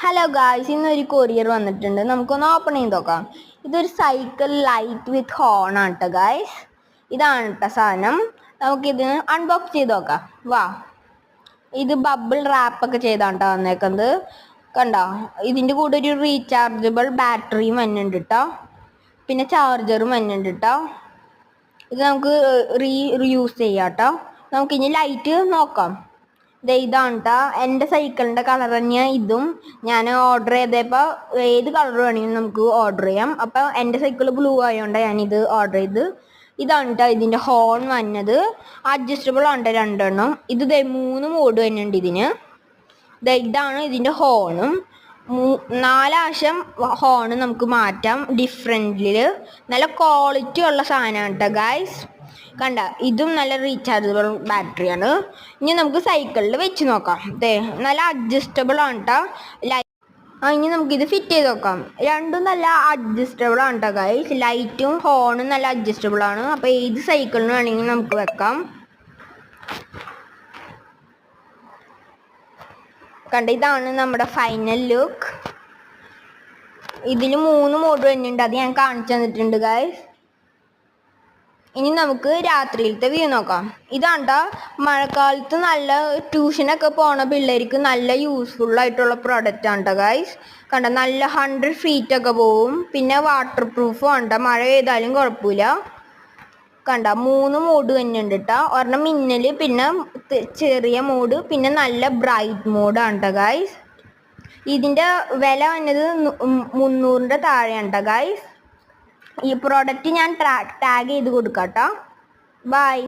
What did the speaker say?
Hello guys, ഇന്നൊരു courier വന്നിട്ടുണ്ട്. നമുക്കൊന്ന് ഓപ്പൺ ചെയ്ത് നോക്കാം. ഇതൊരു സൈക്കിൾ ലൈറ്റ് വിത്ത് ഹോൺ ആണ് കേട്ടോ ഗായ്സ്. ഇതാണ് കേട്ടോ സാധനം. നമുക്കിതിന് അൺബോക്സ് ചെയ്ത് നോക്കാം. വാ, ഇത് ബബിൾ റാപ്പൊക്കെ ചെയ്താണ് കേട്ടോ വന്നേക്കുന്നത്. കണ്ടോ, ഇതിൻ്റെ കൂടെ ഒരു റീചാർജബിൾ ബാറ്ററിയും വന്നിട്ടുണ്ട് കേട്ടോ. പിന്നെ ചാർജറും വന്നിട്ടുണ്ട് കേട്ടോ. ഇത് നമുക്ക് റീയൂസ് ചെയ്യാം കേട്ടോ. നമുക്കിനി ലൈറ്റ് നോക്കാം. ഇതാണ് കേട്ടോ എൻ്റെ സൈക്കിളിൻ്റെ കളർ തന്നെയാണ് ഇതും. ഞാൻ ഓർഡർ ചെയ്തപ്പോൾ ഏത് കളർ വേണമെങ്കിലും നമുക്ക് ഓർഡർ ചെയ്യാം. അപ്പോൾ എൻ്റെ സൈക്കിൾ ബ്ലൂ ആയതുകൊണ്ടാണ് ഞാനിത് ഓർഡർ ചെയ്ത്. ഇതാണ് കേട്ടോ ഇതിൻ്റെ ഹോൺ വന്നത്. അഡ്ജസ്റ്റബിൾ ആണ് രണ്ടെണ്ണം. ഇത് 3 മോഡ് തന്നെയുണ്ട് ഇതിന്. ഇതാണ് ഇതിൻ്റെ ഹോണും. 4 പ്രാവശ്യം ഹോണ് നമുക്ക് മാറ്റാം ഡിഫറെൻറ്റിൽ. നല്ല ക്വാളിറ്റി ഉള്ള സാധനമാണ് കേട്ടോ ഗായ്സ്. കണ്ട, ഇതും നല്ല റീചാർജബിൾ ബാറ്ററിയാണ്. ഇനി നമുക്ക് സൈക്കിളിൽ വെച്ച് നോക്കാം. നല്ല അഡ്ജസ്റ്റബിൾ ആണ് കേട്ടോ. ഇനി നമുക്കിത് ഫിറ്റ് ചെയ്ത് നോക്കാം. രണ്ടും നല്ല അഡ്ജസ്റ്റബിൾ ആണ് കേട്ടോ ഗൈസ്. ലൈറ്റും ഹോണും നല്ല അഡ്ജസ്റ്റബിൾ ആണ്. അപ്പോൾ ഏത് സൈക്കിളിന് വേണമെങ്കിലും നമുക്ക് വെക്കാം. കണ്ട, ഇതാണ് നമ്മുടെ ഫൈനൽ ലുക്ക്. ഇതിൽ 3 മോഡ് തന്നെയുണ്ട്. അത് ഞാൻ കാണിച്ചു തന്നിട്ടുണ്ട് ഗൈസ്. ഇനി നമുക്ക് രാത്രിയിലത്തെ വ്യൂ നോക്കാം. ഇതാണ്ട മഴക്കാലത്ത് നല്ല ട്യൂഷനൊക്കെ പോണ പിള്ളേർക്ക് നല്ല യൂസ്ഫുൾ ആയിട്ടുള്ള പ്രൊഡക്റ്റ് ആണ് കേട്ടോ ഗൈസ്. കണ്ട, നല്ല 100 ഫീറ്റ് ഒക്കെ പോവും. പിന്നെ വാട്ടർ പ്രൂഫും ഉണ്ട്, മഴ പെയ്താലും കുഴപ്പമില്ല. കണ്ട, 3 മോഡ് തന്നെയുണ്ട് കേട്ടോ. ഒരെണ്ണം മിന്നൽ, പിന്നെ ചെറിയ മോഡ്, പിന്നെ നല്ല ബ്രൈറ്റ് മോഡാണ് കേട്ടോ ഗൈസ്. ഇതിൻ്റെ വില വന്നത് 300-ൻ്റെ താഴെയാണ് കേട്ടോ ഗൈസ്. ഈ പ്രോഡക്റ്റ് ഞാൻ ടാഗ് ചെയ്ത് കൊടുക്കാം കേട്ടോ. ബൈ.